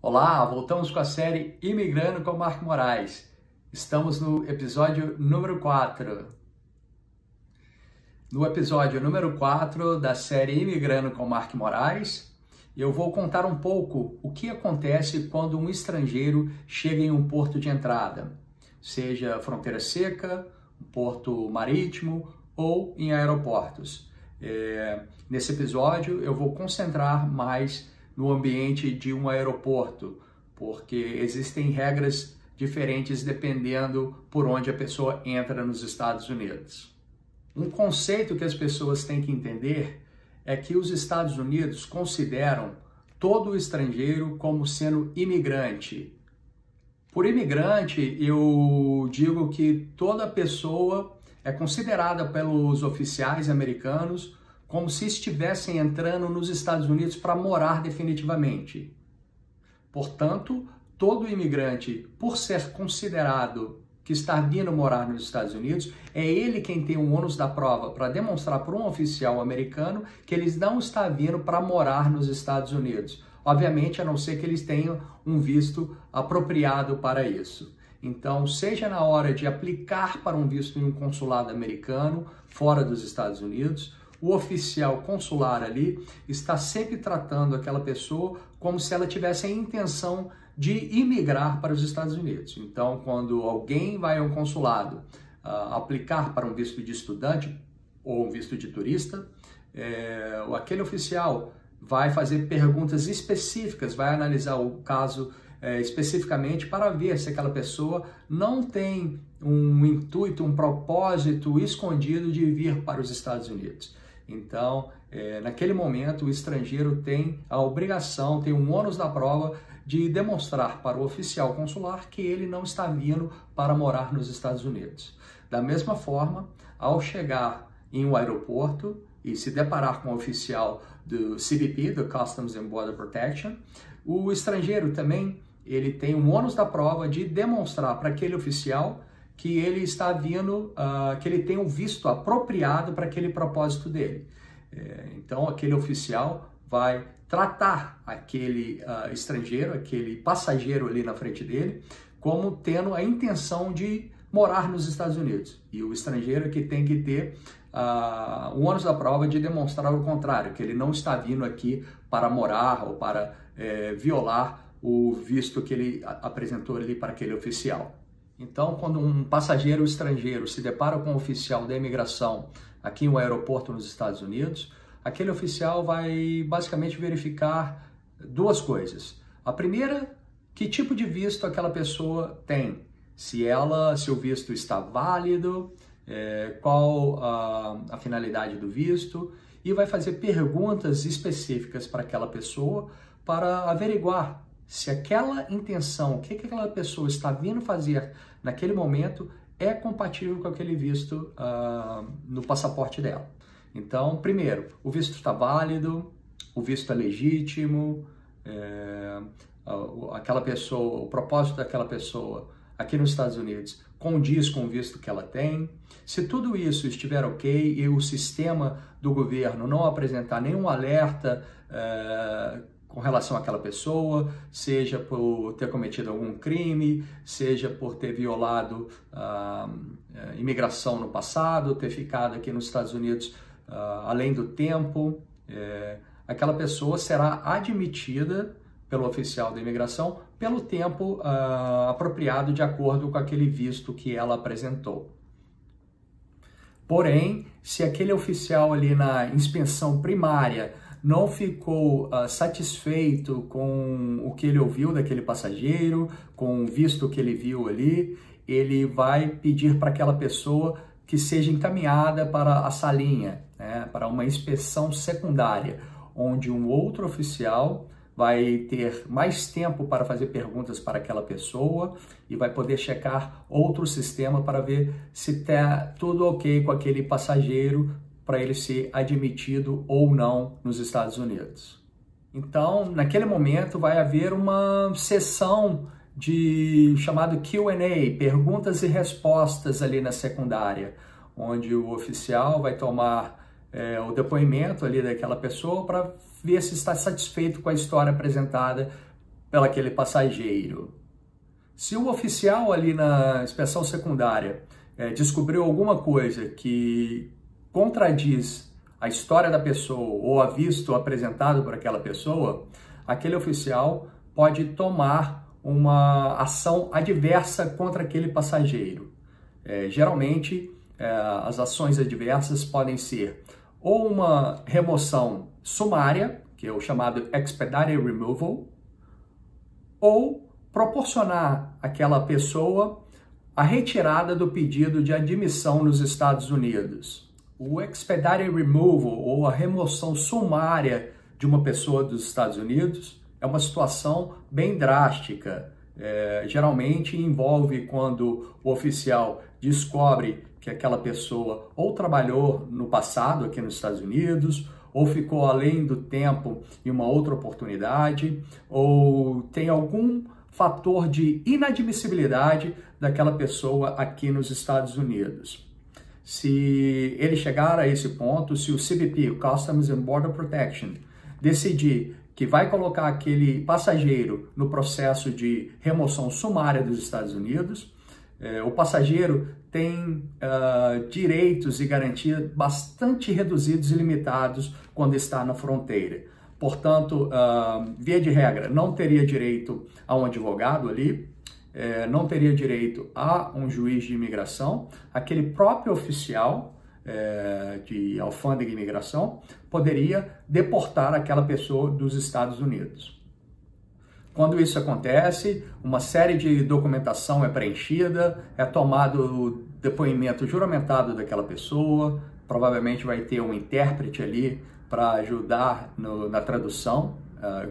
Olá, voltamos com a série Imigrando com Mark Moraes. Estamos no episódio número 4. No episódio número 4 da série Imigrando com Mark Moraes, eu vou contar um pouco o que acontece quando um estrangeiro chega em um porto de entrada, seja fronteira seca, um porto marítimo ou em aeroportos. Nesse episódio eu vou concentrar mais no ambiente de um aeroporto, porque existem regras diferentes dependendo por onde a pessoa entra nos Estados Unidos. Um conceito que as pessoas têm que entender é que os Estados Unidos consideram todo estrangeiro como sendo imigrante. Por imigrante, eu digo que toda pessoa é considerada pelos oficiais americanos como se estivessem entrando nos Estados Unidos para morar definitivamente. Portanto, todo imigrante, por ser considerado que está vindo morar nos Estados Unidos, é ele quem tem o ônus da prova para demonstrar para um oficial americano que eles não estão vindo para morar nos Estados Unidos. Obviamente, a não ser que eles tenham um visto apropriado para isso. Então, seja na hora de aplicar para um visto em um consulado americano, fora dos Estados Unidos, o oficial consular ali está sempre tratando aquela pessoa como se ela tivesse a intenção de imigrar para os Estados Unidos. Então, quando alguém vai ao consulado aplicar para um visto de estudante ou um visto de turista, aquele oficial vai fazer perguntas específicas, vai analisar o caso especificamente para ver se aquela pessoa não tem um intuito, um propósito escondido de vir para os Estados Unidos. Então, naquele momento, o estrangeiro tem a obrigação, tem um ônus da prova de demonstrar para o oficial consular que ele não está vindo para morar nos Estados Unidos. Da mesma forma, ao chegar em um aeroporto e se deparar com o oficial do CBP, do Customs and Border Protection, o estrangeiro também ele tem um ônus da prova de demonstrar para aquele oficial que ele está vindo, que ele tem um visto apropriado para aquele propósito dele. Então, aquele oficial vai tratar aquele estrangeiro, aquele passageiro ali na frente dele, como tendo a intenção de morar nos Estados Unidos. E o estrangeiro que tem que ter o ônus da prova de demonstrar o contrário, que ele não está vindo aqui para morar ou para violar o visto que ele apresentou ali para aquele oficial. Então, quando um passageiro estrangeiro se depara com um oficial da imigração aqui no aeroporto nos Estados Unidos, aquele oficial vai basicamente verificar duas coisas. A primeira, que tipo de visto aquela pessoa tem, se o visto está válido, qual a finalidade do visto, e vai fazer perguntas específicas para aquela pessoa para averiguar se aquela intenção, o que aquela pessoa está vindo fazer naquele momento é compatível com aquele visto no passaporte dela. Então, primeiro, o visto está válido, o visto é legítimo, aquela pessoa, o propósito daquela pessoa aqui nos Estados Unidos condiz com o visto que ela tem. Se tudo isso estiver ok e o sistema do governo não apresentar nenhum alerta com relação àquela pessoa, seja por ter cometido algum crime, seja por ter violado imigração no passado, ter ficado aqui nos Estados Unidos além do tempo, aquela pessoa será admitida pelo oficial da imigração pelo tempo apropriado de acordo com aquele visto que ela apresentou. Porém, se aquele oficial ali na inspeção primária não ficou satisfeito com o que ele ouviu daquele passageiro, com o visto que ele viu ali, ele vai pedir para aquela pessoa que seja encaminhada para a salinha, para uma inspeção secundária, onde um outro oficial vai ter mais tempo para fazer perguntas para aquela pessoa e vai poder checar outro sistema para ver se está tudo ok com aquele passageiro para ele ser admitido ou não nos Estados Unidos. Então, naquele momento, vai haver uma sessão chamado Q&A, perguntas e respostas ali na secundária, onde o oficial vai tomar o depoimento ali daquela pessoa para ver se está satisfeito com a história apresentada pelaquele passageiro. Se o oficial ali na inspeção secundária descobriu alguma coisa que contradiz a história da pessoa ou a visto apresentado por aquela pessoa, aquele oficial pode tomar uma ação adversa contra aquele passageiro. Geralmente, as ações adversas podem ser ou uma remoção sumária, que é o chamado expedited removal, ou proporcionar àquela pessoa a retirada do pedido de admissão nos Estados Unidos. O expedited removal, ou a remoção sumária de uma pessoa dos Estados Unidos, é uma situação bem drástica. Geralmente envolve quando o oficial descobre que aquela pessoa ou trabalhou no passado aqui nos Estados Unidos, ou ficou além do tempo em uma outra oportunidade, ou tem algum fator de inadmissibilidade daquela pessoa aqui nos Estados Unidos. Se ele chegar a esse ponto, se o CBP, o Customs and Border Protection, decidir que vai colocar aquele passageiro no processo de remoção sumária dos Estados Unidos, o passageiro tem direitos e garantias bastante reduzidos e limitados quando está na fronteira. Portanto, via de regra, não teria direito a um advogado ali, não teria direito a um juiz de imigração, aquele próprio oficial de alfândega de imigração poderia deportar aquela pessoa dos Estados Unidos. Quando isso acontece, uma série de documentação é preenchida, é tomado o depoimento juramentado daquela pessoa, provavelmente vai ter um intérprete ali para ajudar na tradução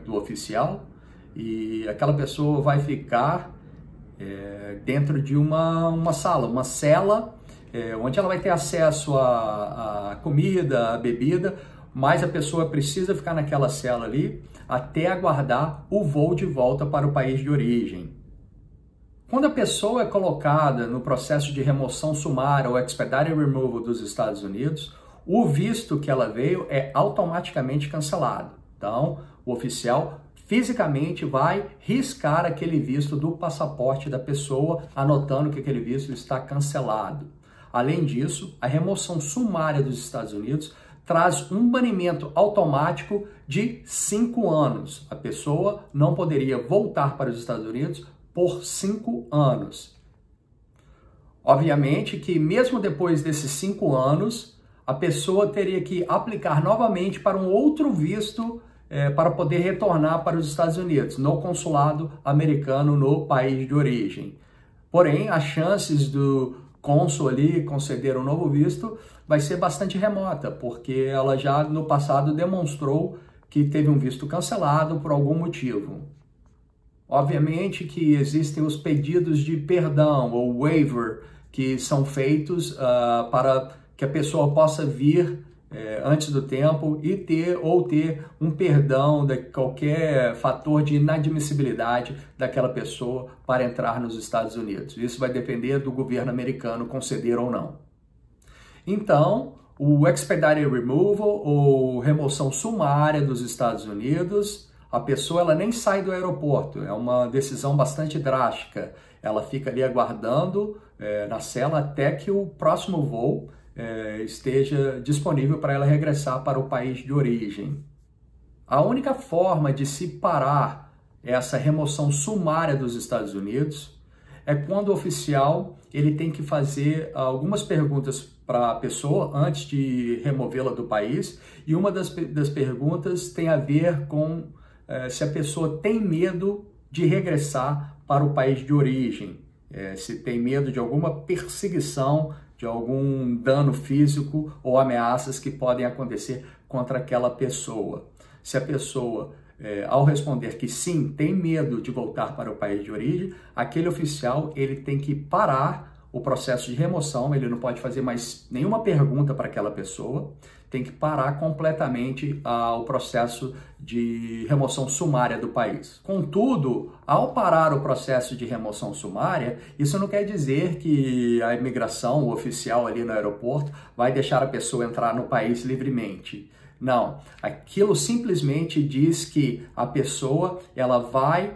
do oficial, e aquela pessoa vai ficar dentro de uma sala, uma cela, onde ela vai ter acesso a comida, a bebida, mas a pessoa precisa ficar naquela cela ali até aguardar o voo de volta para o país de origem. Quando a pessoa é colocada no processo de remoção sumária ou expedited removal dos Estados Unidos, o visto que ela veio é automaticamente cancelado. Então, o oficial fisicamente vai riscar aquele visto do passaporte da pessoa, anotando que aquele visto está cancelado. Além disso, a remoção sumária dos Estados Unidos traz um banimento automático de 5 anos. A pessoa não poderia voltar para os Estados Unidos por 5 anos. Obviamente que mesmo depois desses 5 anos, a pessoa teria que aplicar novamente para um outro visto para poder retornar para os Estados Unidos, no consulado americano no país de origem. Porém, as chances do cônsul ali conceder um novo visto vai ser bastante remota, porque ela já no passado demonstrou que teve um visto cancelado por algum motivo. Obviamente que existem os pedidos de perdão ou waiver que são feitos para que a pessoa possa vir antes do tempo e ter um perdão de qualquer fator de inadmissibilidade daquela pessoa para entrar nos Estados Unidos. Isso vai depender do governo americano conceder ou não. Então, o expedited removal ou remoção sumária dos Estados Unidos, a pessoa ela nem sai do aeroporto, é uma decisão bastante drástica. Ela fica ali aguardando na cela até que o próximo voo esteja disponível para ela regressar para o país de origem. A única forma de se parar essa remoção sumária dos Estados Unidos é quando o oficial ele tem que fazer algumas perguntas para a pessoa antes de removê-la do país, e uma das perguntas tem a ver com se a pessoa tem medo de regressar para o país de origem, se tem medo de alguma perseguição, de algum dano físico ou ameaças que podem acontecer contra aquela pessoa. Se a pessoa, ao responder que sim, tem medo de voltar para o país de origem, aquele oficial ele tem que parar o processo de remoção, ele não pode fazer mais nenhuma pergunta para aquela pessoa, tem que parar completamente o processo de remoção sumária do país. Contudo, ao parar o processo de remoção sumária, isso não quer dizer que a imigração, o oficial ali no aeroporto, vai deixar a pessoa entrar no país livremente. Não, aquilo simplesmente diz que a pessoa ela vai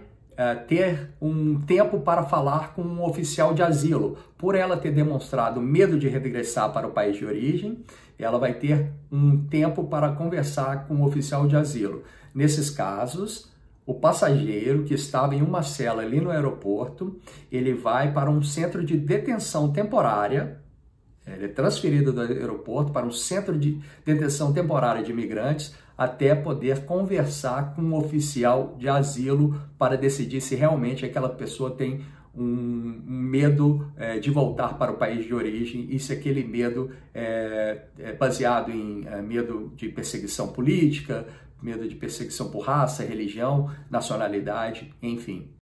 ter um tempo para falar com um oficial de asilo. Por ela ter demonstrado medo de regressar para o país de origem, ela vai ter um tempo para conversar com um oficial de asilo. Nesses casos, o passageiro que estava em uma cela ali no aeroporto, ele vai para um centro de detenção temporária. Ele é transferido do aeroporto para um centro de detenção temporária de imigrantes até poder conversar com um oficial de asilo para decidir se realmente aquela pessoa tem um medo de voltar para o país de origem e se aquele medo é baseado em medo de perseguição política, medo de perseguição por raça, religião, nacionalidade, enfim.